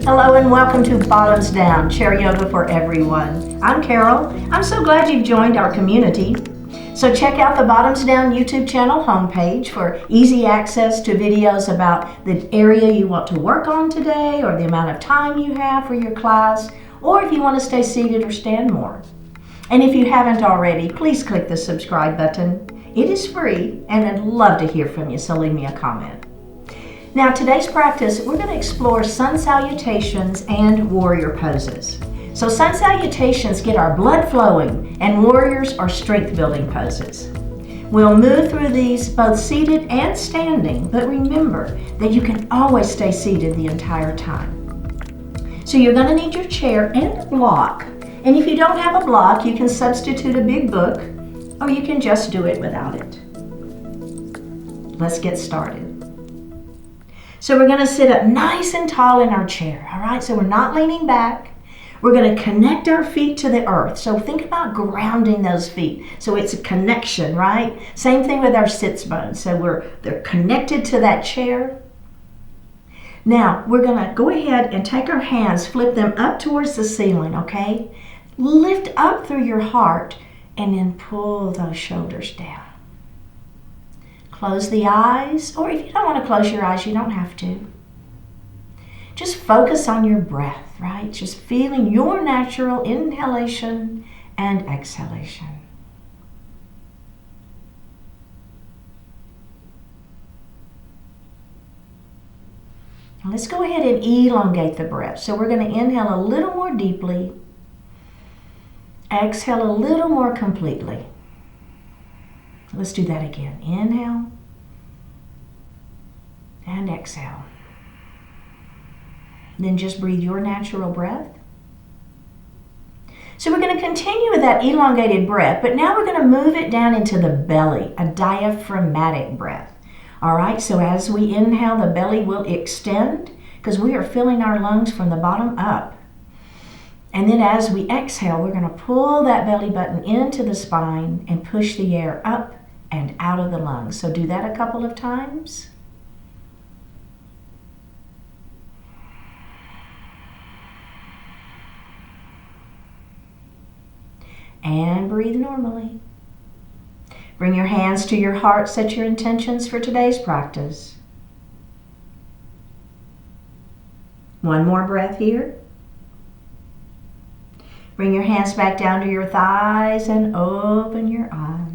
Hello and welcome to Bottoms Down, Chair Yoga for Everyone. I'm Carol. I'm so glad you've joined our community. So check out the Bottoms Down YouTube channel homepage for easy access to videos about the area you want to work on today or the amount of time you have for your class, or if you want to stay seated or stand more. And if you haven't already, please click the subscribe button. It is free and I'd love to hear from you, so leave me a comment. Now today's practice, we're going to explore Sun Salutations and Warrior poses. So Sun Salutations get our blood flowing and Warriors are strength building poses. We'll move through these both seated and standing, but remember that you can always stay seated the entire time. So you're going to need your chair and a block. And if you don't have a block, you can substitute a big book or you can just do it without it. Let's get started. So we're going to sit up nice and tall in our chair, all right? So we're not leaning back. We're going to connect our feet to the earth. So think about grounding those feet. So it's a connection, right? Same thing with our sits bones. So they're connected to that chair. Now we're going to go ahead and take our hands, flip them up towards the ceiling, okay? Lift up through your heart and then pull those shoulders down. Close the eyes, or if you don't want to close your eyes, you don't have to. Just focus on your breath, right? Just feeling your natural inhalation and exhalation. Now let's go ahead and elongate the breath. So we're going to inhale a little more deeply, exhale a little more completely. Let's do that again. Inhale and exhale. Then just breathe your natural breath. So we're going to continue with that elongated breath, but now we're going to move it down into the belly, a diaphragmatic breath. All right, so as we inhale, the belly will extend because we are filling our lungs from the bottom up. And then as we exhale, we're going to pull that belly button into the spine and push the air up and out of the lungs. So do that a couple of times. And breathe normally. Bring your hands to your heart, set your intentions for today's practice. One more breath here. Bring your hands back down to your thighs and open your eyes.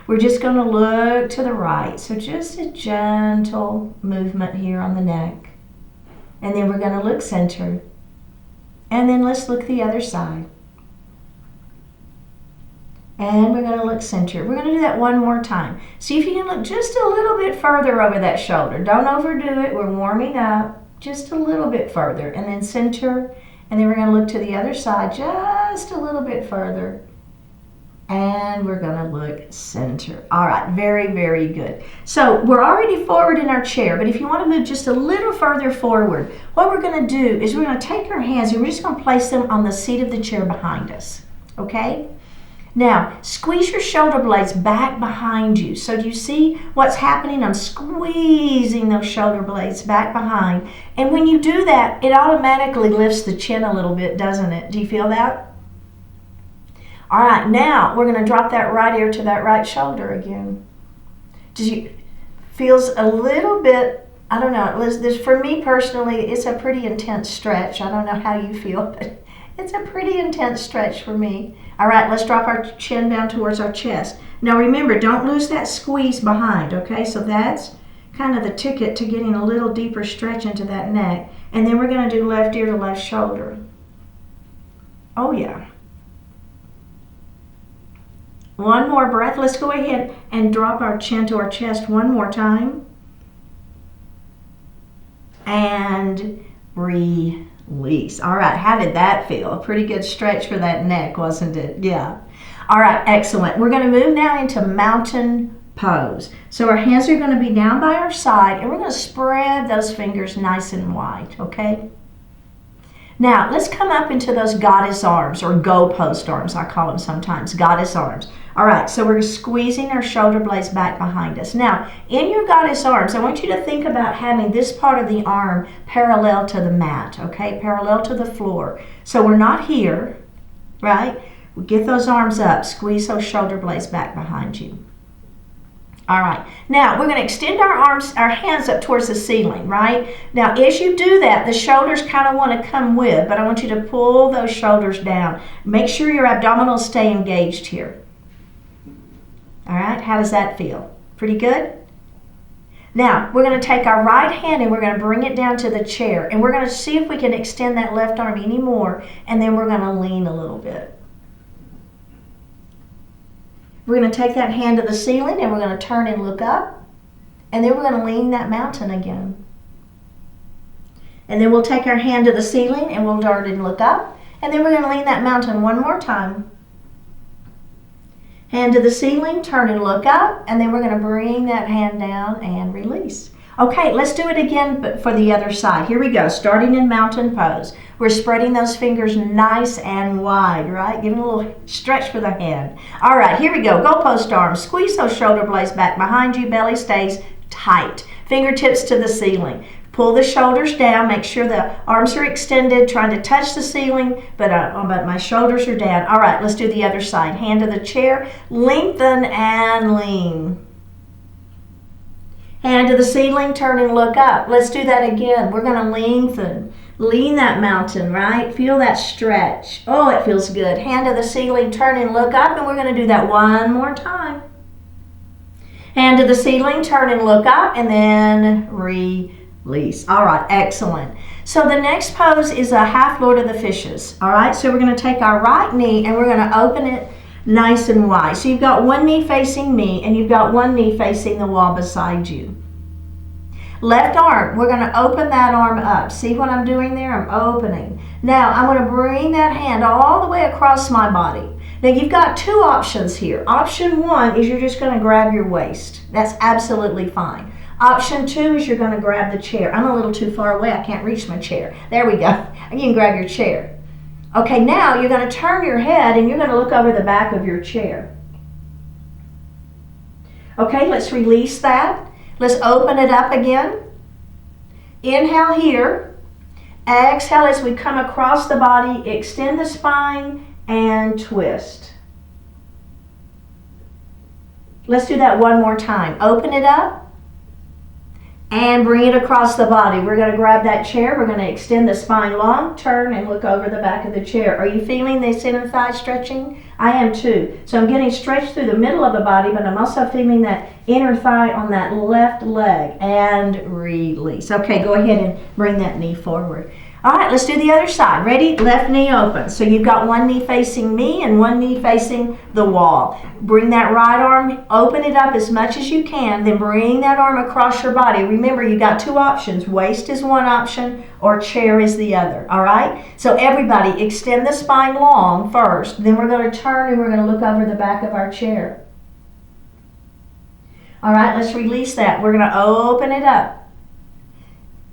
We're just going to look to the right. So just a gentle movement here on the neck. And then we're going to look center. And then let's look the other side. And we're going to look center. We're going to do that one more time. See if you can look just a little bit further over that shoulder. Don't overdo it. We're warming up. Just a little bit further. And then center. And then we're going to look to the other side just a little bit further. And we're going to look center. All right, very, very good. So we're already forward in our chair, but if you want to move just a little further forward, what we're going to do is we're going to take our hands and we're just going to place them on the seat of the chair behind us. Okay? Now, squeeze your shoulder blades back behind you. So do you see what's happening? I'm squeezing those shoulder blades back behind. And when you do that, it automatically lifts the chin a little bit, doesn't it? Do you feel that? All right, now we're going to drop that right ear to that right shoulder again. Feels a little bit, I don't know, for me personally, it's a pretty intense stretch. I don't know how you feel, but it's a pretty intense stretch for me. All right, let's drop our chin down towards our chest. Now remember, don't lose that squeeze behind, okay? So that's kind of the ticket to getting a little deeper stretch into that neck. And then we're going to do left ear to left shoulder. Oh yeah. One more breath. Let's go ahead and drop our chin to our chest one more time. And release. All right, how did that feel? A pretty good stretch for that neck, wasn't it? Yeah. All right, excellent. We're going to move now into mountain pose. So our hands are going to be down by our side, and we're going to spread those fingers nice and wide, okay? Now, let's come up into those goddess arms, or goalpost arms, I call them sometimes, goddess arms. All right, so we're squeezing our shoulder blades back behind us. Now, in your goddess arms, I want you to think about having this part of the arm parallel to the mat, okay? Parallel to the floor. So we're not here, right? We get those arms up, squeeze those shoulder blades back behind you. All right, now we're going to extend our hands up towards the ceiling, right? Now, as you do that, the shoulders kind of want to come with, but I want you to pull those shoulders down. Make sure your abdominals stay engaged here. All right, how does that feel? Pretty good? Now, we're going to take our right hand and we're going to bring it down to the chair, and we're going to see if we can extend that left arm any more, and then we're going to lean a little bit. We're going to take that hand to the ceiling and we're going to turn and look up. And then we're going to lean that mountain again. And then we'll take our hand to the ceiling and we'll turn and look up. And then we're going to lean that mountain one more time. Hand to the ceiling, turn and look up. And then we're going to bring that hand down and release. Okay, let's do it again but for the other side. Here we go, starting in mountain pose. We're spreading those fingers nice and wide, right? Giving a little stretch for the hand. All right, here we go. Go post arms. Squeeze those shoulder blades back behind you. Belly stays tight. Fingertips to the ceiling. Pull the shoulders down. Make sure the arms are extended, trying to touch the ceiling, but my shoulders are down. All right, let's do the other side. Hand to the chair. Lengthen and lean. Hand to the ceiling, turn and look up. Let's do that again. We're going to lengthen. Lean that mountain, right? Feel that stretch. Oh, it feels good. Hand to the ceiling, turn and look up, and we're going to do that one more time. Hand to the ceiling, turn and look up, and then release. All right, excellent. So the next pose is a half Lord of the Fishes. All right, so we're going to take our right knee and we're going to open it nice and wide. So you've got one knee facing me and you've got one knee facing the wall beside you. Left arm, we're going to open that arm up. See what I'm doing there? I'm opening. Now I'm going to bring that hand all the way across my body. Now you've got two options here. Option one is you're just going to grab your waist. That's absolutely fine. Option two is you're going to grab the chair. I'm a little too far away. I can't reach my chair. There we go. You can grab your chair. Okay, now you're going to turn your head and you're going to look over the back of your chair. Okay, let's release that. Let's open it up again. Inhale here. Exhale as we come across the body. Extend the spine and twist. Let's do that one more time. Open it up and bring it across the body. We're going to grab that chair. We're going to extend the spine long, turn and look over the back of the chair. Are you feeling this inner thigh stretching? I am too. So I'm getting stretched through the middle of the body, but I'm also feeling that inner thigh on that left leg. And release. Okay, go ahead and bring that knee forward. All right, let's do the other side. Ready? Left knee open. So you've got one knee facing me and one knee facing the wall. Bring that right arm, open it up as much as you can, then bring that arm across your body. Remember, you got two options. Waist is one option or chair is the other, all right? So everybody, extend the spine long first, then we're going to turn and we're going to look over the back of our chair. All right, let's release that. We're going to open it up.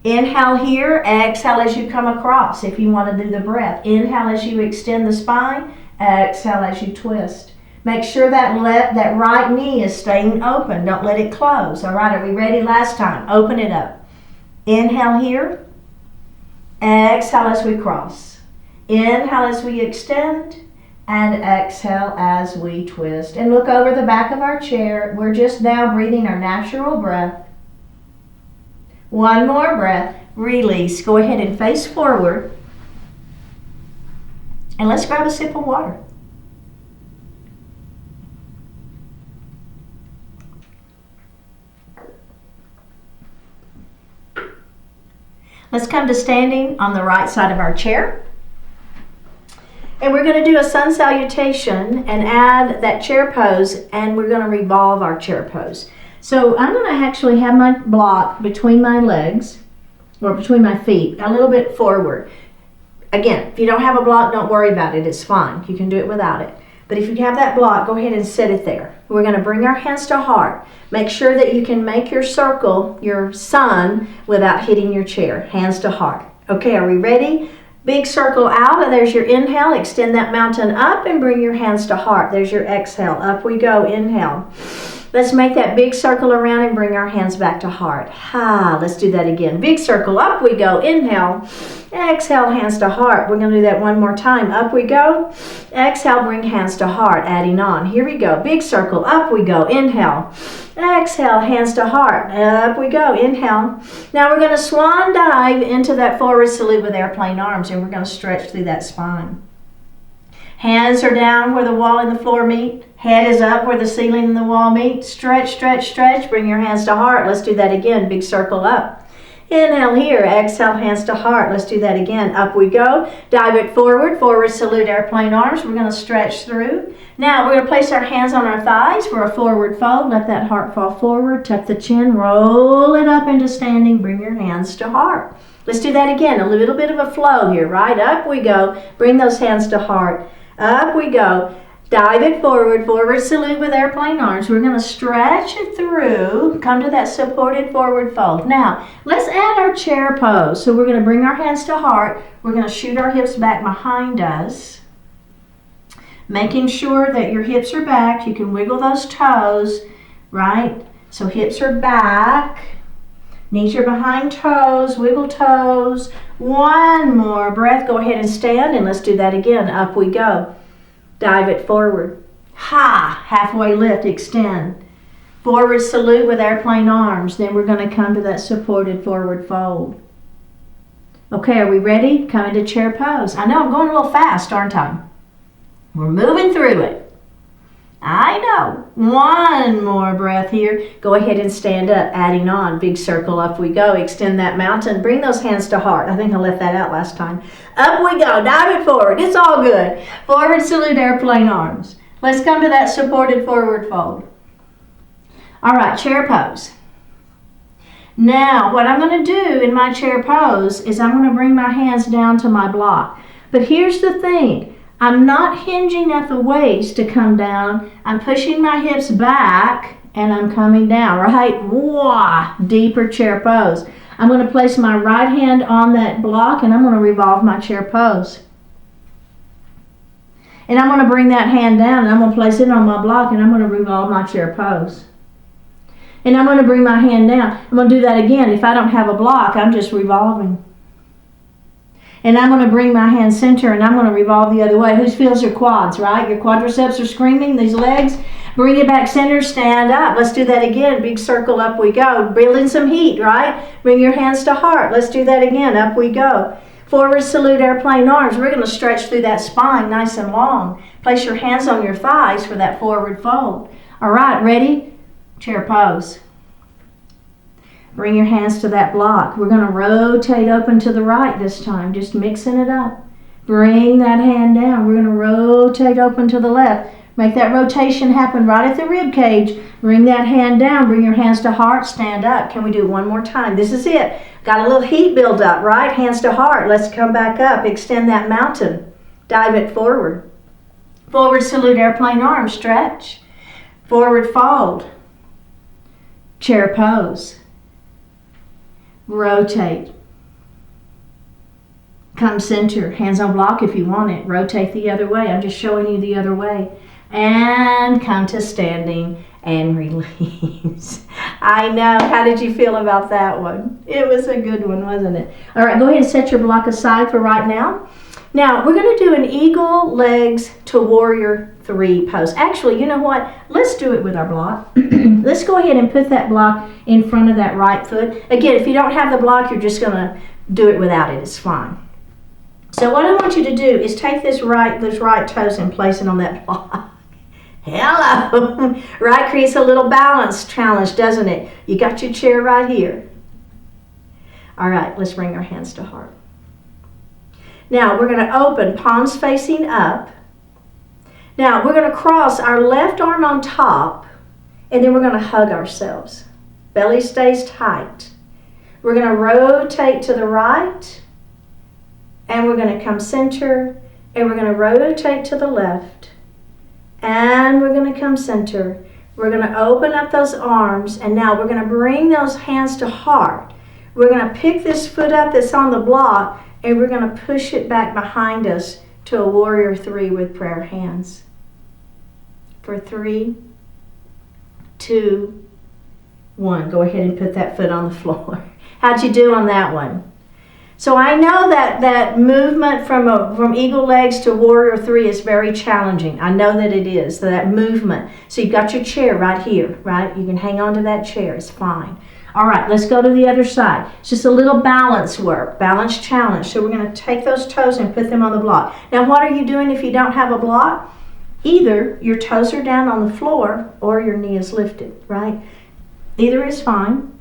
Inhale here, exhale as you come across if you want to do the breath. Inhale as you extend the spine, exhale as you twist. Make sure that right knee is staying open. Don't let it close. All right, are we ready? Last time. Open it up. Inhale here, exhale as we cross. Inhale as we extend, and exhale as we twist. And look over the back of our chair. We're just now breathing our natural breath. One more breath, release. Go ahead and face forward. And let's grab a sip of water. Let's come to standing on the right side of our chair. And we're going to do a sun salutation and add that chair pose, and we're going to revolve our chair pose. So I'm going to actually have my block between my legs, or between my feet, a little bit forward. Again, if you don't have a block, don't worry about it. It's fine. You can do it without it. But if you have that block, go ahead and set it there. We're going to bring our hands to heart. Make sure that you can make your circle, your sun, without hitting your chair. Hands to heart. Okay, are we ready? Big circle out, and there's your inhale. Extend that mountain up and bring your hands to heart. There's your exhale. Up we go, inhale. Let's make that big circle around and bring our hands back to heart. Let's do that again. Big circle, up we go, inhale. Exhale, hands to heart. We're going to do that one more time. Up we go. Exhale, bring hands to heart, adding on. Here we go. Big circle, up we go, inhale. Exhale, hands to heart. Up we go, inhale. Now we're going to swan dive into that forward salute with airplane arms, and we're going to stretch through that spine. Hands are down where the wall and the floor meet. Head is up where the ceiling and the wall meet. Stretch, stretch, stretch. Bring your hands to heart. Let's do that again. Big circle up. Inhale here. Exhale, hands to heart. Let's do that again. Up we go. Dive it forward. Forward salute, airplane arms. We're going to stretch through. Now we're going to place our hands on our thighs for a forward fold. Let that heart fall forward. Tuck the chin. Roll it up into standing. Bring your hands to heart. Let's do that again. A little bit of a flow here, right? Up we go. Bring those hands to heart. Up we go. Dive it forward. Forward salute with airplane arms. We're going to stretch it through. Come to that supported forward fold. Now, let's add our chair pose. So we're going to bring our hands to heart. We're going to shoot our hips back behind us. Making sure that your hips are back. You can wiggle those toes, right? So hips are back. Knees are behind toes. Wiggle toes. One more breath. Go ahead and stand, and let's do that again. Up we go. Dive it forward. Halfway lift, extend. Forward salute with airplane arms. Then we're going to come to that supported forward fold. Okay, are we ready? Come into chair pose. I know I'm going a little fast, aren't I? We're moving through it. I know. One more breath here. Go ahead and stand up, adding on. Big circle, up we go. Extend that mountain. Bring those hands to heart. I think I left that out last time. Up we go. Dive it forward. It's all good. Forward salute, airplane arms. Let's come to that supported forward fold. All right, chair pose. Now, what I'm going to do in my chair pose is I'm going to bring my hands down to my block. But here's the thing. I'm not hinging at the waist to come down. I'm pushing my hips back and I'm coming down, right? Wah, deeper chair pose. I'm going to place my right hand on that block and I'm going to revolve my chair pose. And I'm going to bring that hand down and I'm going to place it on my block and I'm going to revolve my chair pose. And I'm going to bring my hand down. I'm going to do that again. If I don't have a block, I'm just revolving. And I'm going to bring my hand center and I'm going to revolve the other way. Who feels your quads, right? Your quadriceps are screaming, these legs. Bring it back center, stand up. Let's do that again. Big circle, up we go. Building some heat, right? Bring your hands to heart. Let's do that again. Up we go. Forward salute, airplane arms. We're going to stretch through that spine nice and long. Place your hands on your thighs for that forward fold. All right, ready? Chair pose. Bring your hands to that block. We're going to rotate open to the right this time, just mixing it up. Bring that hand down. We're going to rotate open to the left. Make that rotation happen right at the rib cage. Bring that hand down. Bring your hands to heart. Stand up. Can we do it one more time? This is it. Got a little heat build up, right? Hands to heart. Let's come back up. Extend that mountain. Dive it forward. Forward salute, airplane arms. Stretch. Forward fold. Chair pose. Rotate. Come center. Hands on block if you want it. Rotate the other way. I'm just showing you the other way. And come to standing and release. I know. How did you feel about that one? It was a good one, wasn't it? All right, go ahead and set your block aside for right now. Now, we're going to do an eagle legs to warrior 3 pose. Actually, you know what? Let's do it with our block. Let's go ahead and put that block in front of that right foot. Again, if you don't have the block, you're just going to do it without it. It's fine. So what I want you to do is take those right toes and place it on that block. Hello. Right creates a little balance challenge, doesn't it? You got your chair right here. All right, let's bring our hands to heart. Now, we're going to open, palms facing up. Now, we're going to cross our left arm on top, and then we're going to hug ourselves. Belly stays tight. We're going to rotate to the right, and we're going to come center, and we're going to rotate to the left, and we're going to come center. We're going to open up those arms, and now we're going to bring those hands to heart. We're going to pick this foot up that's on the block, and we're going to push it back behind us to a warrior three with prayer hands. For 3, 2, 1. Go ahead and put that foot on the floor. How'd you do on that one? So I know that movement from eagle legs to warrior three is very challenging. I know that it is, that movement. So you've got your chair right here, right? You can hang on to that chair, it's fine. All right, let's go to the other side. It's just a little balance work, balance challenge. So we're gonna take those toes and put them on the block. Now what are you doing if you don't have a block? Either your toes are down on the floor or your knee is lifted, right? Either is fine.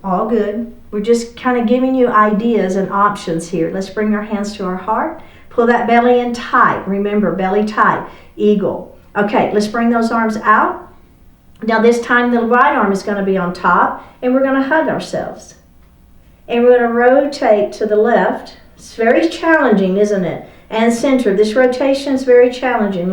All good. We're just kind of giving you ideas and options here. Let's bring our hands to our heart. Pull that belly in tight. Remember, belly tight. Eagle. Okay, let's bring those arms out. Now this time the right arm is going to be on top and we're going to hug ourselves. And we're going to rotate to the left. It's very challenging, isn't it? And center. This rotation is very challenging.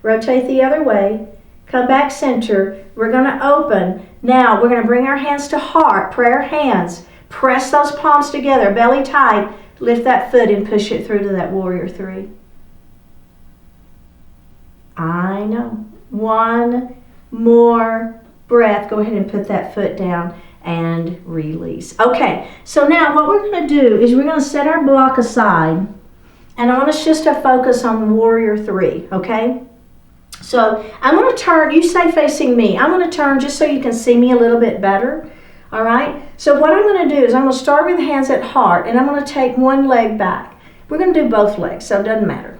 Rotate the other way. Come back center. We're going to open. Now we're going to bring our hands to heart, prayer hands. Press those palms together, belly tight. Lift that foot and push it through to that warrior three. I know. One more breath. Go ahead and put that foot down and release. Okay, so now what we're going to do is we're going to set our block aside. And I want us just to focus on warrior three, okay? So I'm going to turn, you stay facing me. I'm going to turn just so you can see me a little bit better. All right? So what I'm going to do is I'm going to start with hands at heart and I'm going to take one leg back. We're going to do both legs, so it doesn't matter.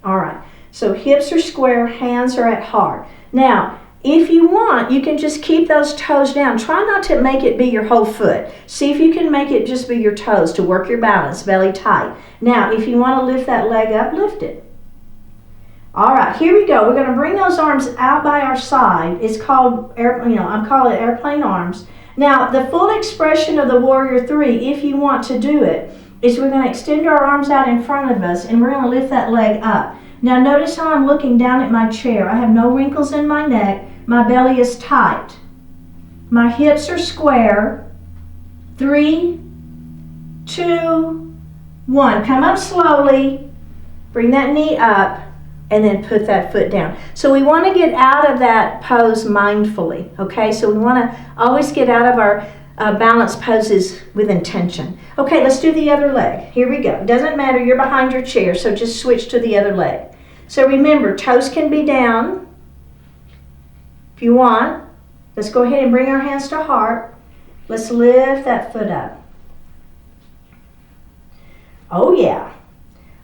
All right. So hips are square, hands are at heart. Now, if you want, you can just keep those toes down. Try not to make it be your whole foot. See if you can make it just be your toes to work your balance, belly tight. Now, if you want to lift that leg up, lift it. All right, here we go. We're going to bring those arms out by our side. It's called, I'm calling it airplane arms. Now, the full expression of the warrior three, if you want to do it, is we're going to extend our arms out in front of us and we're going to lift that leg up. Now, notice how I'm looking down at my chair. I have no wrinkles in my neck. My belly is tight. My hips are square. 3, 2, 1. Come up slowly. Bring that knee up. And then put that foot down. So we want to get out of that pose mindfully, okay? So we want to always get out of our balance poses with intention. Okay, let's do the other leg. Here we go. It doesn't matter, you're behind your chair, so just switch to the other leg. So remember, toes can be down if you want. Let's go ahead and bring our hands to heart. Let's lift that foot up. Oh yeah.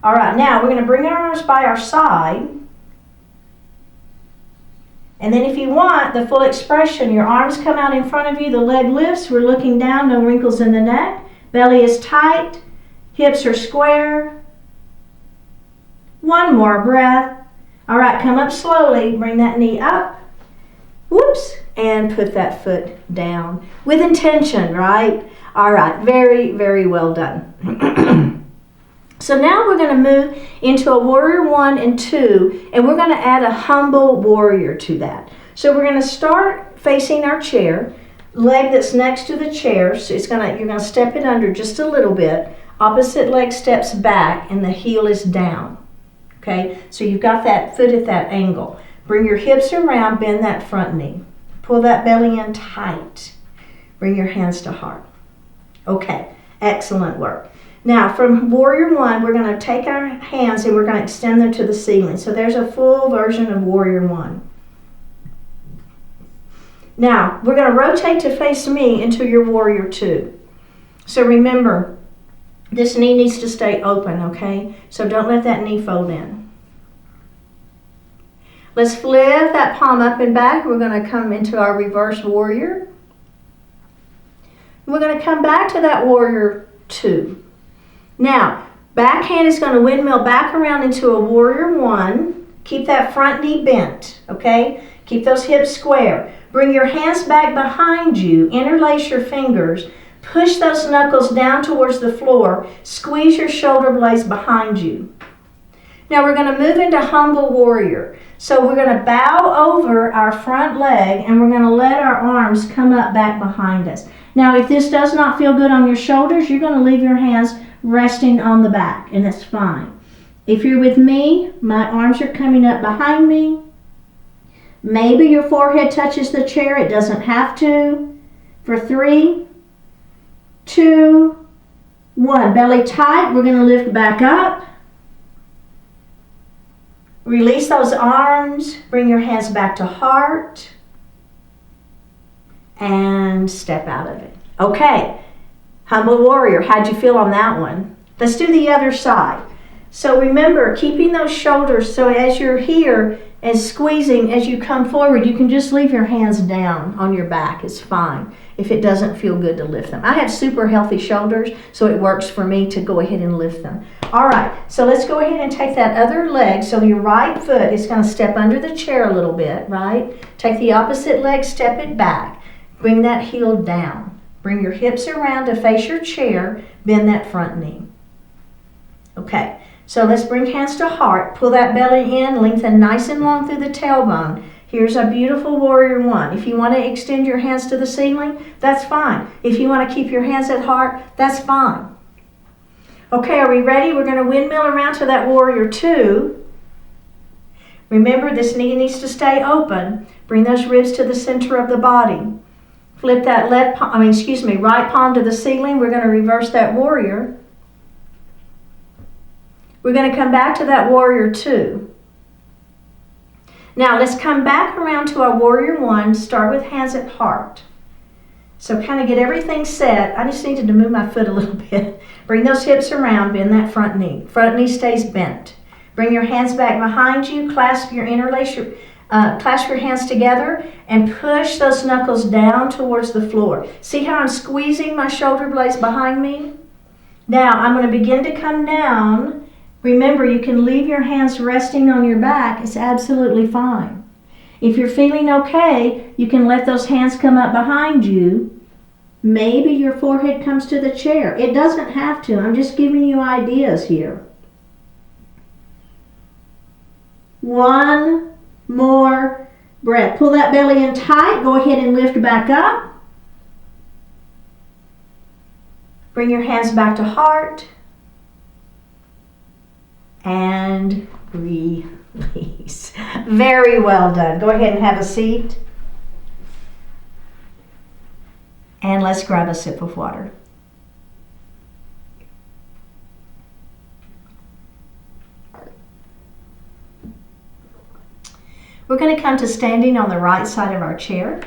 All right, now we're going to bring our arms by our side. And then if you want the full expression, your arms come out in front of you, the leg lifts, we're looking down, no wrinkles in the neck. Belly is tight, hips are square. One more breath. All right, come up slowly, bring that knee up. Whoops, and put that foot down. With intention, right? All right, very, very well done. So now we're going to move into a warrior 1 and 2, and we're going to add a humble warrior to that. So we're going to start facing our chair, leg that's next to the chair. So you're going to step it under just a little bit. Opposite leg steps back, and the heel is down. Okay, so you've got that foot at that angle. Bring your hips around, bend that front knee. Pull that belly in tight. Bring your hands to heart. Okay, excellent work. Now, from warrior 1, we're going to take our hands and we're going to extend them to the ceiling. So there's a full version of warrior 1. Now, we're going to rotate to face me into your warrior 2. So remember, this knee needs to stay open, okay? So don't let that knee fold in. Let's lift that palm up and back. We're going to come into our reverse warrior. We're going to come back to that warrior 2. Now, back hand is going to windmill back around into a warrior 1. Keep that front knee bent, okay? Keep those hips square. Bring your hands back behind you. Interlace your fingers. Push those knuckles down towards the floor. Squeeze your shoulder blades behind you. Now we're going to move into humble warrior. So we're going to bow over our front leg and we're going to let our arms come up back behind us. Now if this does not feel good on your shoulders, you're going to leave your hands resting on the back, and that's fine. If you're with me, my arms are coming up behind me. Maybe your forehead touches the chair. It doesn't have to. For 3, 2, 1. Belly tight. We're going to lift back up. Release those arms. Bring your hands back to heart. And step out of it. Okay. Humble warrior. How'd you feel on that one? Let's do the other side. So remember, keeping those shoulders, so as you're here and squeezing, as you come forward, you can just leave your hands down on your back. It's fine if it doesn't feel good to lift them. I have super healthy shoulders, so it works for me to go ahead and lift them. All right, so let's go ahead and take that other leg. So your right foot is going to step under the chair a little bit, right? Take the opposite leg, step it back. Bring that heel down. Bring your hips around to face your chair. Bend that front knee. Okay. So let's bring hands to heart. Pull that belly in, lengthen nice and long through the tailbone. Here's a beautiful warrior one. If you want to extend your hands to the ceiling, that's fine. If you want to keep your hands at heart, that's fine. Okay, are we ready? We're going to windmill around to that warrior two. Remember, this knee needs to stay open. Bring those ribs to the center of the body. Flip that right palm to the ceiling. We're going to reverse that warrior. We're going to come back to that warrior two. Now let's come back around to our warrior one. Start with hands at heart. So kind of get everything set. I just needed to move my foot a little bit. Bring those hips around, bend that front knee. Front knee stays bent. Bring your hands back behind you. Clasp your hands together and push those knuckles down towards the floor. See how I'm squeezing my shoulder blades behind me? Now I'm going to begin to come down. Remember, you can leave your hands resting on your back. It's absolutely fine. If you're feeling okay, you can let those hands come up behind you. Maybe your forehead comes to the chair. It doesn't have to. I'm just giving you ideas here. One more breath. Pull that belly in tight. Go ahead and lift back up. Bring your hands back to heart. And release. Very well done. Go ahead and have a seat. And let's grab a sip of water. We're going to come to standing on the right side of our chair.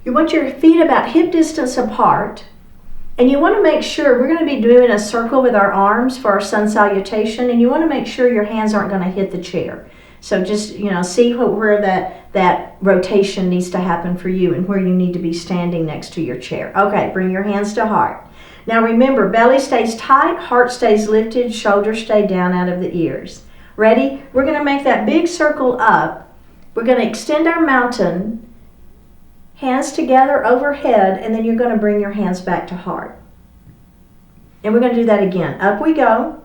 You want your feet about hip distance apart. And you want to make sure, we're going to be doing a circle with our arms for our sun salutation, and you want to make sure your hands aren't going to hit the chair. So just, see where that rotation needs to happen for you and where you need to be standing next to your chair. Okay, bring your hands to heart. Now remember, belly stays tight, heart stays lifted, shoulders stay down out of the ears. Ready? We're going to make that big circle up. We're going to extend our mountain. Hands together overhead, and then you're going to bring your hands back to heart. And we're going to do that again. Up we go.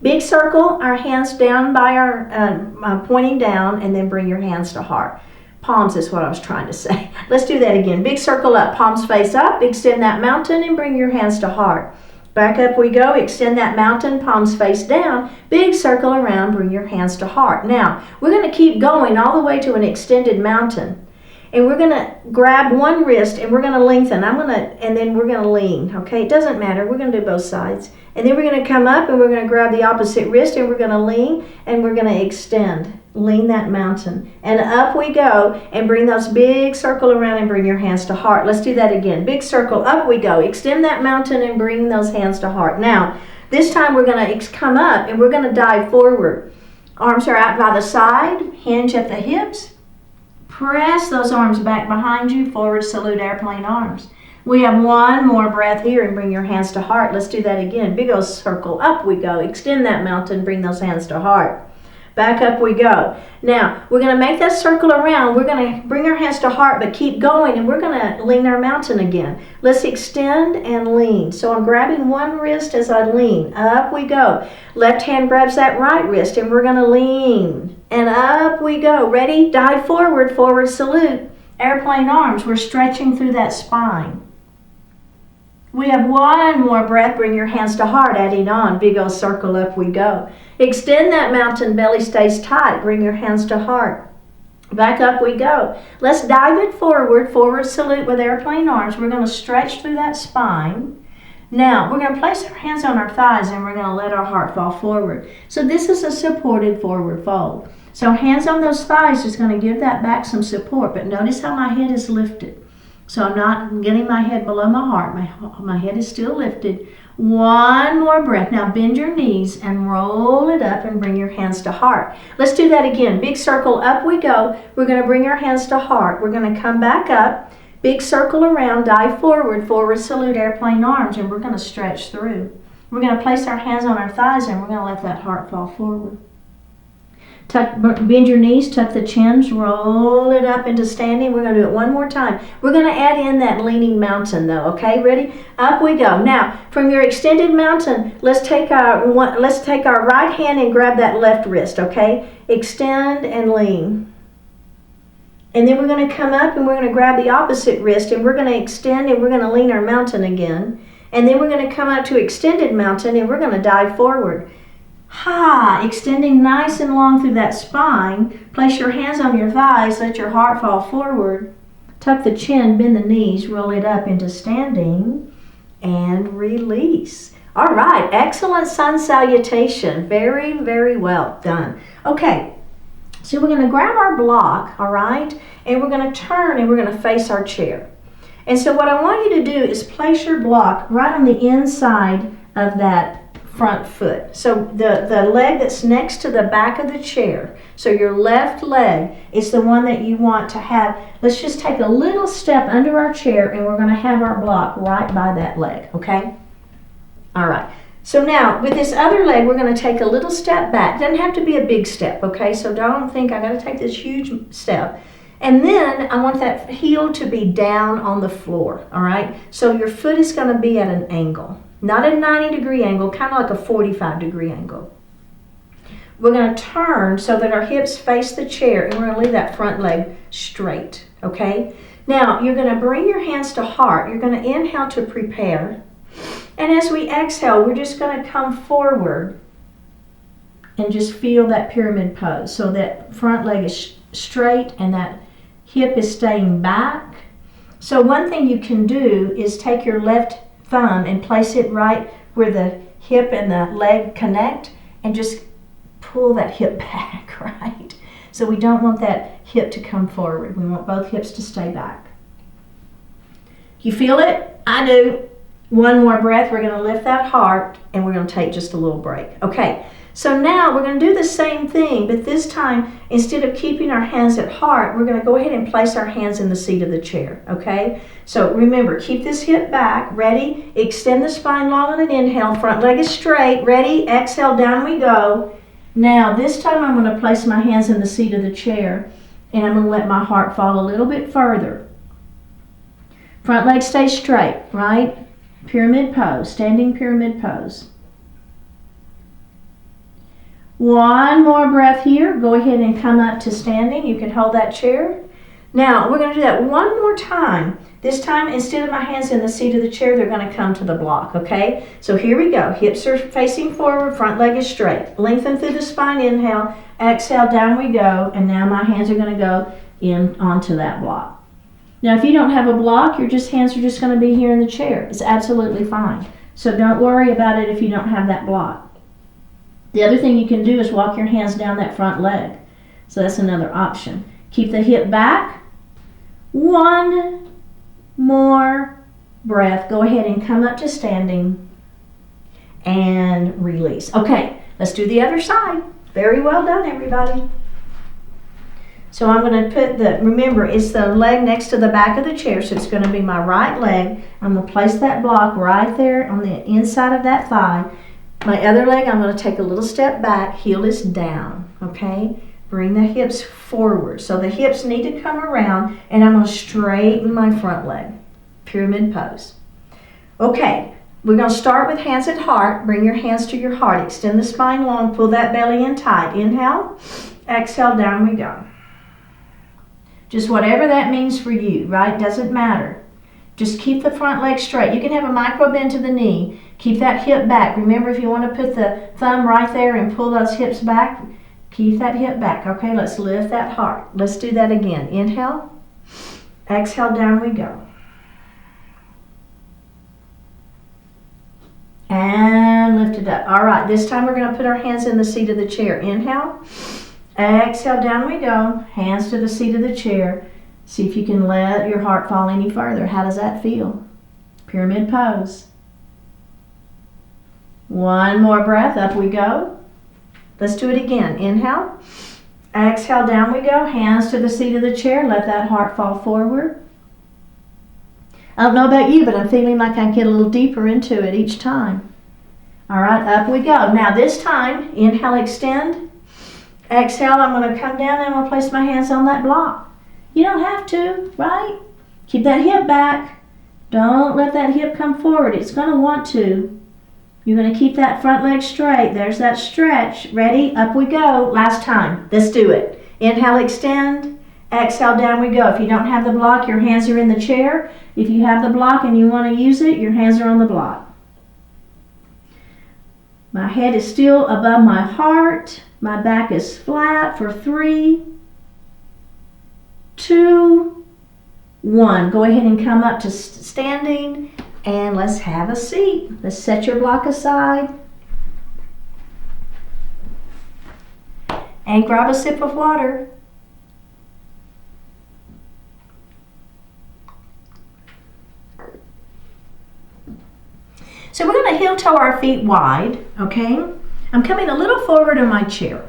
Big circle, our hands down by our, pointing down, and then bring your hands to heart. Palms is what I was trying to say. Let's do that again. Big circle up, palms face up, extend that mountain, and bring your hands to heart. Back up we go, extend that mountain, palms face down, big circle around, bring your hands to heart. Now, we're going to keep going all the way to an extended mountain. And we're going to grab one wrist and we're going to lengthen. And then we're going to lean. Okay, it doesn't matter. We're going to do both sides. And then we're going to come up and we're going to grab the opposite wrist and we're going to lean and we're going to extend. Lean that mountain. And up we go and bring those big circle around and bring your hands to heart. Let's do that again. Big circle, up we go. Extend that mountain and bring those hands to heart. Now, this time we're going to come up and we're going to dive forward. Arms are out by the side. Hinge at the hips. Press those arms back behind you, forward salute airplane arms. We have one more breath here and bring your hands to heart. Let's do that again. Big old circle, up we go. Extend that mountain, bring those hands to heart. Back up we go. Now, we're going to make that circle around. We're going to bring our hands to heart, but keep going, and we're going to lean our mountain again. Let's extend and lean. So I'm grabbing one wrist as I lean. Up we go. Left hand grabs that right wrist, and we're going to lean. And up we go. Ready? Dive forward, forward salute. Airplane arms. We're stretching through that spine. We have one more breath. Bring your hands to heart, adding on. Big old circle, up we go. Extend that mountain, belly stays tight. Bring your hands to heart. Back up we go. Let's dive it forward. Forward salute with airplane arms. We're going to stretch through that spine. Now, we're going to place our hands on our thighs and we're going to let our heart fall forward. So this is a supported forward fold. So hands on those thighs is going to give that back some support. But notice how my head is lifted. So I'm not getting my head below my heart. My head is still lifted. One more breath. Now bend your knees and roll it up and bring your hands to heart. Let's do that again. Big circle, up we go. We're going to bring our hands to heart. We're going to come back up. Big circle around, dive forward, forward salute, airplane arms, and we're going to stretch through. We're going to place our hands on our thighs and we're going to let that heart fall forward. Bend your knees, tuck the chins, roll it up into standing. We're going to do it one more time. We're going to add in that leaning mountain though, okay? Ready? Up we go. Now, from your extended mountain, let's take our right hand and grab that left wrist, okay? Extend and lean. And then we're going to come up and we're going to grab the opposite wrist and we're going to extend and we're going to lean our mountain again. And then we're going to come up to extended mountain and we're going to dive forward. Ha! Extending nice and long through that spine. Place your hands on your thighs, let your heart fall forward. Tuck the chin, bend the knees, roll it up into standing, and release. All right, excellent sun salutation. Very, very well done. Okay, so we're going to grab our block, all right, and we're going to turn and we're going to face our chair. And so what I want you to do is place your block right on the inside of that front foot. So the leg that's next to the back of the chair. So your left leg is the one that you want to have. Let's just take a little step under our chair and we're going to have our block right by that leg, okay? All right. So now with this other leg, we're going to take a little step back. It doesn't have to be a big step, okay? So don't think I got to take this huge step. And then I want that heel to be down on the floor, all right? So your foot is going to be at an angle. Not a 90-degree angle, kind of like a 45-degree angle. We're going to turn so that our hips face the chair and we're going to leave that front leg straight, okay? Now, you're going to bring your hands to heart. You're going to inhale to prepare. And as we exhale, we're just going to come forward and just feel that pyramid pose. So that front leg is straight and that hip is staying back. So one thing you can do is take your left thumb and place it right where the hip and the leg connect and just pull that hip back, right? So we don't want that hip to come forward. We want both hips to stay back. You feel it? I do. One more breath. We're going to lift that heart and we're going to take just a little break. Okay, so now we're going to do the same thing, but this time instead of keeping our hands at heart, we're going to go ahead and place our hands in the seat of the chair, okay? So remember, keep this hip back. Ready? Extend the spine long on an inhale. Front leg is straight. Ready? Exhale, down we go. Now this time I'm going to place my hands in the seat of the chair and I'm going to let my heart fall a little bit further. Front leg stays straight, right? Pyramid pose, standing pyramid pose. One more breath here. Go ahead and come up to standing. You can hold that chair. Now, we're going to do that one more time. This time, instead of my hands in the seat of the chair, they're going to come to the block, okay? So here we go. Hips are facing forward, front leg is straight. Lengthen through the spine, inhale. Exhale, down we go. And now my hands are going to go in onto that block. Now, if you don't have a block, your hands are just going to be here in the chair. It's absolutely fine. So don't worry about it if you don't have that block. The other thing you can do is walk your hands down that front leg. So that's another option. Keep the hip back. One more breath. Go ahead and come up to standing and release. Okay, let's do the other side. Very well done, everybody. So I'm going to put remember, it's the leg next to the back of the chair, so it's going to be my right leg. I'm going to place that block right there on the inside of that thigh. My other leg, I'm going to take a little step back, heel is down, okay? Bring the hips forward. So the hips need to come around, and I'm going to straighten my front leg. Pyramid pose. Okay, we're going to start with hands at heart. Bring your hands to your heart. Extend the spine long, pull that belly in tight. Inhale, exhale, down we go. Just whatever that means for you, right? Doesn't matter. Just keep the front leg straight. You can have a micro bend to the knee. Keep that hip back. Remember, if you want to put the thumb right there and pull those hips back, keep that hip back. Okay, let's lift that heart. Let's do that again. Inhale. Exhale, down we go. And lift it up. All right, this time we're going to put our hands in the seat of the chair. Inhale. Exhale, down we go. Hands to the seat of the chair. See if you can let your heart fall any further. How does that feel? Pyramid pose. One more breath. Up we go. Let's do it again. Inhale. Exhale, down we go. Hands to the seat of the chair. Let that heart fall forward. I don't know about you, but I'm feeling like I get a little deeper into it each time. All right, up we go. Now this time, inhale, extend. Exhale, I'm going to come down and I'm going to place my hands on that block. You don't have to, right? Keep that hip back. Don't let that hip come forward. It's going to want to. You're going to keep that front leg straight. There's that stretch. Ready? Up we go. Last time. Let's do it. Inhale, extend. Exhale, down we go. If you don't have the block, your hands are in the chair. If you have the block and you want to use it, your hands are on the block. My head is still above my heart. My back is flat for 3, 2, 1. Go ahead and come up to standing and let's have a seat. Let's set your block aside and grab a sip of water. So we're going to heel toe our feet wide, okay? I'm coming a little forward in my chair.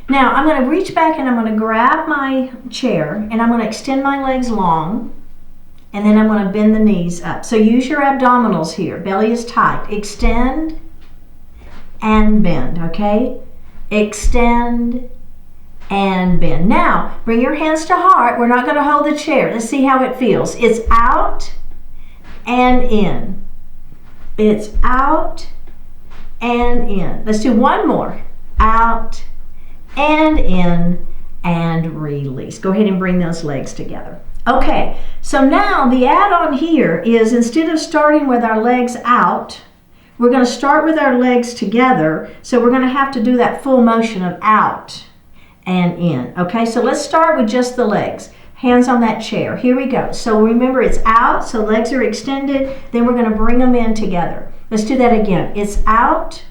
Now I'm going to reach back and I'm going to grab my chair and I'm going to extend my legs long and then I'm going to bend the knees up. So use your abdominals here. Belly is tight. Extend and bend, okay? Extend and bend. Now bring your hands to heart. We're not going to hold the chair. Let's see how it feels. It's out and in. It's out and in. Let's do one more. Out and in and release. Go ahead and bring those legs together. Okay, so now the add-on here is instead of starting with our legs out, we're going to start with our legs together. So we're going to have to do that full motion of out and in. Okay, so let's start with just the legs. Hands on that chair. Here we go. So remember, it's out, so legs are extended. Then we're going to bring them in together. Let's do that again. It's out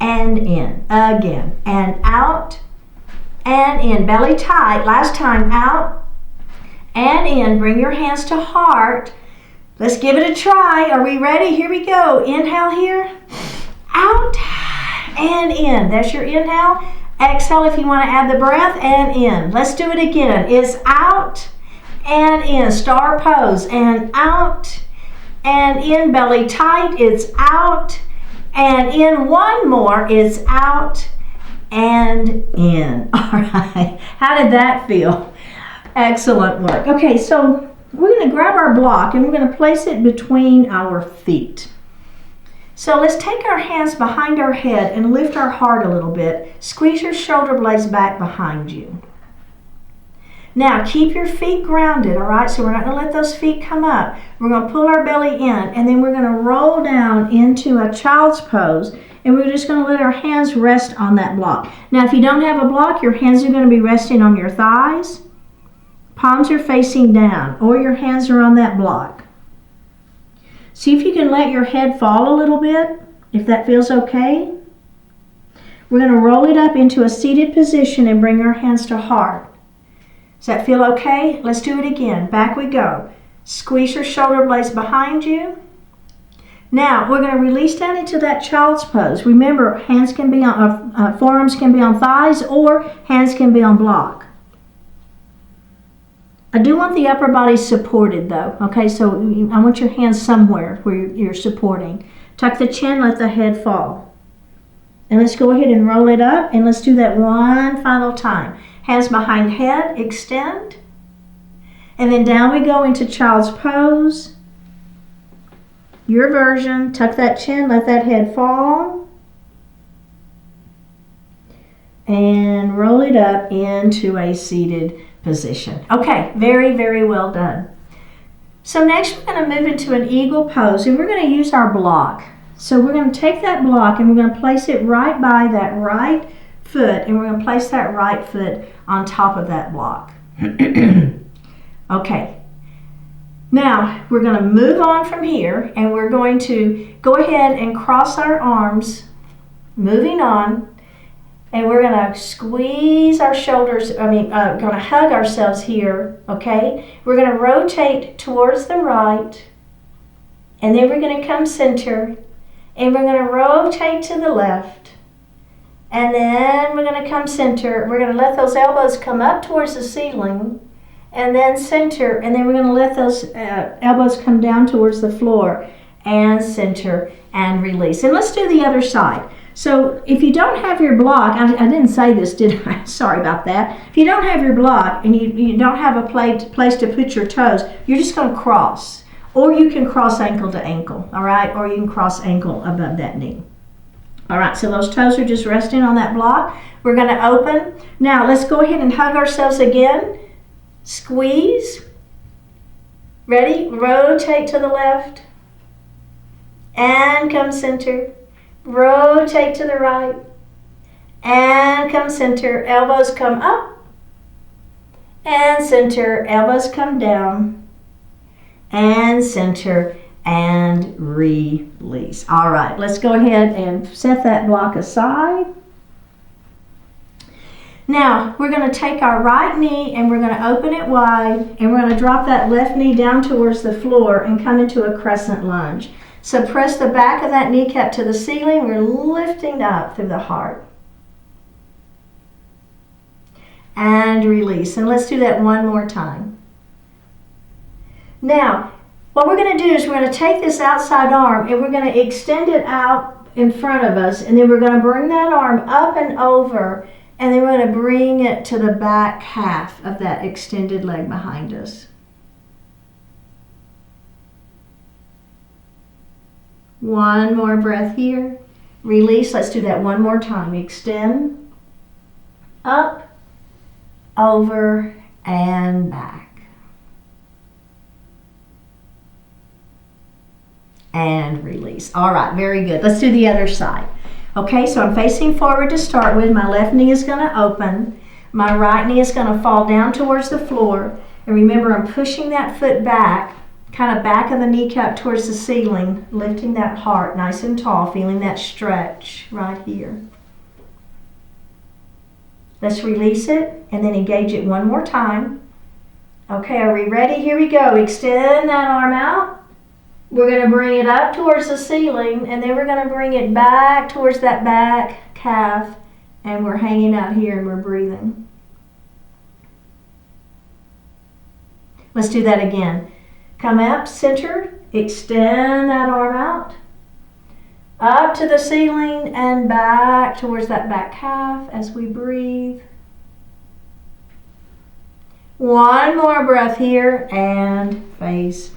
and in. Again. And out and in. Belly tight. Last time, out and in. Bring your hands to heart. Let's give it a try. Are we ready? Here we go. Inhale here. Out and in. That's your inhale. Exhale if you want to add the breath and in. Let's do it again. It's out and in. Star pose. And out and in. Belly tight. It's out and in. One more. It's out and in. All right. How did that feel? Excellent work. Okay, so we're going to grab our block and we're going to place it between our feet. So let's take our hands behind our head and lift our heart a little bit. Squeeze your shoulder blades back behind you. Now keep your feet grounded, all right? So we're not going to let those feet come up. We're going to pull our belly in and then we're going to roll down into a child's pose and we're just going to let our hands rest on that block. Now if you don't have a block, your hands are going to be resting on your thighs. Palms are facing down or your hands are on that block. See if you can let your head fall a little bit, if that feels okay. We're going to roll it up into a seated position and bring our hands to heart. Does that feel okay? Let's do it again. Back we go. Squeeze your shoulder blades behind you. Now we're going to release down into that child's pose. Remember, hands can be on, forearms can be on thighs or hands can be on block. I do want the upper body supported though, okay, so I want your hands somewhere where you're supporting. Tuck the chin, let the head fall. And let's go ahead and roll it up and let's do that one final time. Hands behind head, extend. And then down we go into child's pose. Your version, tuck that chin, let that head fall. And roll it up into a seated position. Okay, very, very well done. So next we're going to move into an eagle pose, and we're going to use our block. So we're going to take that block and we're going to place it right by that right foot, and we're going to place that right foot on top of that block. Okay. Now we're going to move on from here, and we're going to go ahead and cross our arms, moving on, and we're going to squeeze our shoulders, going to hug ourselves here, okay? We're going to rotate towards the right, and then we're going to come center, and we're going to rotate to the left, and then we're going to come center. We're going to let those elbows come up towards the ceiling, and then center, and then we're going to let those elbows come down towards the floor, and center, and release. And let's do the other side. So if you don't have your block, I didn't say this, did I? Sorry about that. If you don't have your block and you don't have a place to put your toes, you're just going to cross. Or you can cross ankle to ankle, all right? Or you can cross ankle above that knee. All right, so those toes are just resting on that block. We're going to open. Now let's go ahead and hug ourselves again. Squeeze. Ready? Rotate to the left. And come center. Rotate to the right. And come center. Elbows come up. And center. Elbows come down. And center. And release. All right, let's go ahead and set that block aside. Now, we're going to take our right knee and we're going to open it wide, and we're going to drop that left knee down towards the floor and come into a crescent lunge. So press the back of that kneecap to the ceiling. We're lifting up through the heart. And release. And let's do that one more time. Now, what we're going to do is we're going to take this outside arm and we're going to extend it out in front of us, and then we're going to bring that arm up and over, and then we're going to bring it to the back half of that extended leg behind us. One more breath here. Release. Let's do that one more time. Extend, up, over, and back. And release. All right, very good. Let's do the other side. Okay, so I'm facing forward to start with. My left knee is going to open. My right knee is going to fall down towards the floor. And remember, I'm pushing that foot back, kind of back of the kneecap towards the ceiling, lifting that heart nice and tall, feeling that stretch right here. Let's release it and then engage it one more time. Okay, are we ready? Here we go. Extend that arm out. We're going to bring it up towards the ceiling, and then we're going to bring it back towards that back calf, and we're hanging out here and we're breathing. Let's do that again. Come up, center, extend that arm out, up to the ceiling and back towards that back calf as we breathe. One more breath here and face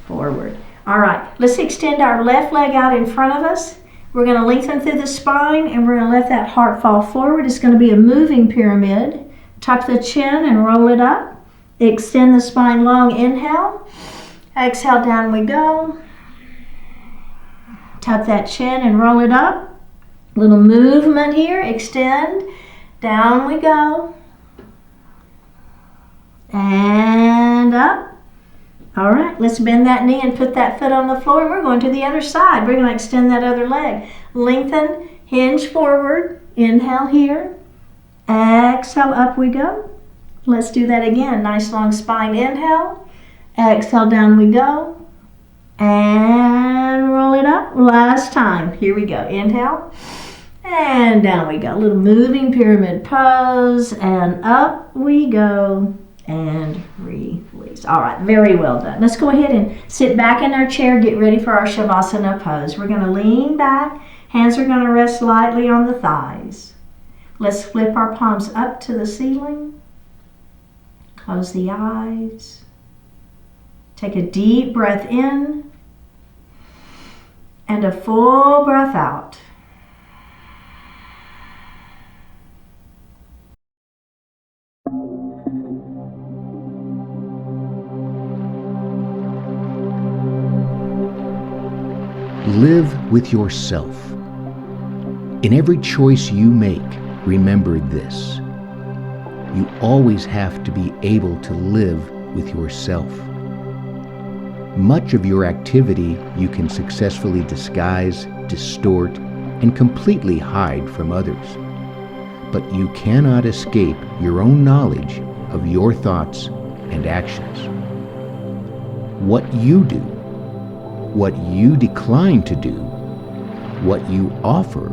forward. All right, let's extend our left leg out in front of us. We're going to lengthen through the spine, and we're going to let that heart fall forward. It's going to be a moving pyramid. Tuck the chin and roll it up. Extend the spine long. Inhale. Exhale, down we go. Tuck that chin and roll it up. Little movement here. Extend. Down we go. And up. All right, let's bend that knee and put that foot on the floor. We're going to the other side. We're going to extend that other leg. Lengthen, hinge forward. Inhale here. Exhale, up we go. Let's do that again. Nice long spine. Inhale. Exhale, down we go. And roll it up. Last time. Here we go. Inhale. And down we go. Little moving pyramid pose. And up we go. And release. All right, very well done. Let's go ahead and sit back in our chair, get ready for our Shavasana pose. We're going to lean back. Hands are going to rest lightly on the thighs. Let's flip our palms up to the ceiling. Close the eyes. Take a deep breath in and a full breath out. Live with yourself. In every choice you make, remember this: you always have to be able to live with yourself. Much of your activity you can successfully disguise, distort, and completely hide from others. But you cannot escape your own knowledge of your thoughts and actions. What you do, what you decline to do, what you offer,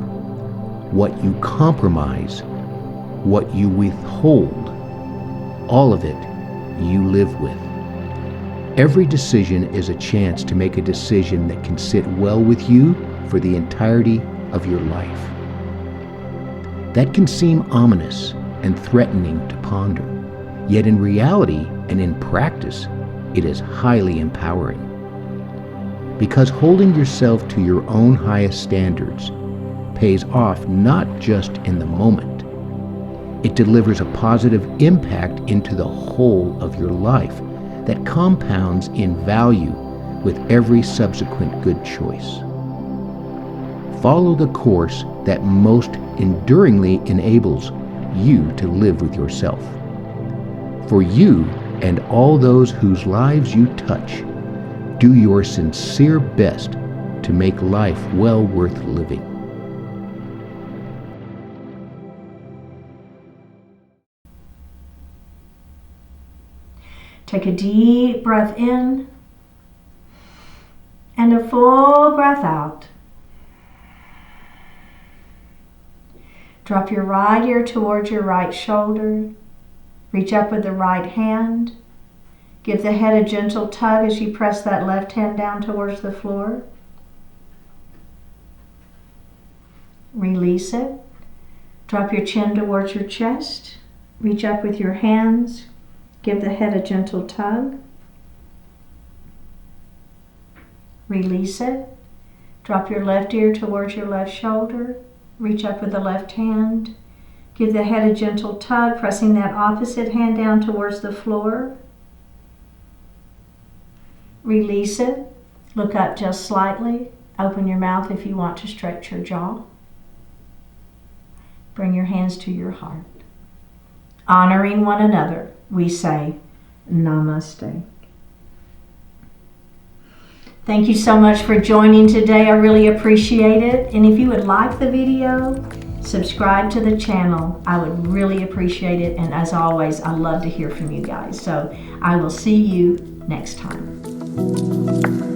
what you compromise, what you withhold, all of it you live with. Every decision is a chance to make a decision that can sit well with you for the entirety of your life. That can seem ominous and threatening to ponder, yet in reality and in practice, it is highly empowering. Because holding yourself to your own highest standards pays off not just in the moment. It delivers a positive impact into the whole of your life that compounds in value with every subsequent good choice. Follow the course that most enduringly enables you to live with yourself. For you and all those whose lives you touch, do your sincere best to make life well worth living. Take a deep breath in and a full breath out. Drop your right ear towards your right shoulder. Reach up with the right hand. Give the head a gentle tug as you press that left hand down towards the floor. Release it. Drop your chin towards your chest. Reach up with your hands. Give the head a gentle tug. Release it. Drop your left ear towards your left shoulder. Reach up with the left hand. Give the head a gentle tug, pressing that opposite hand down towards the floor. Release it. Look up just slightly. Open your mouth if you want to stretch your jaw. Bring your hands to your heart. Honoring one another, we say, Namaste. Thank you so much for joining today. I really appreciate it. And if you would like the video, subscribe to the channel. I would really appreciate it. And as always, I love to hear from you guys. So I will see you next time.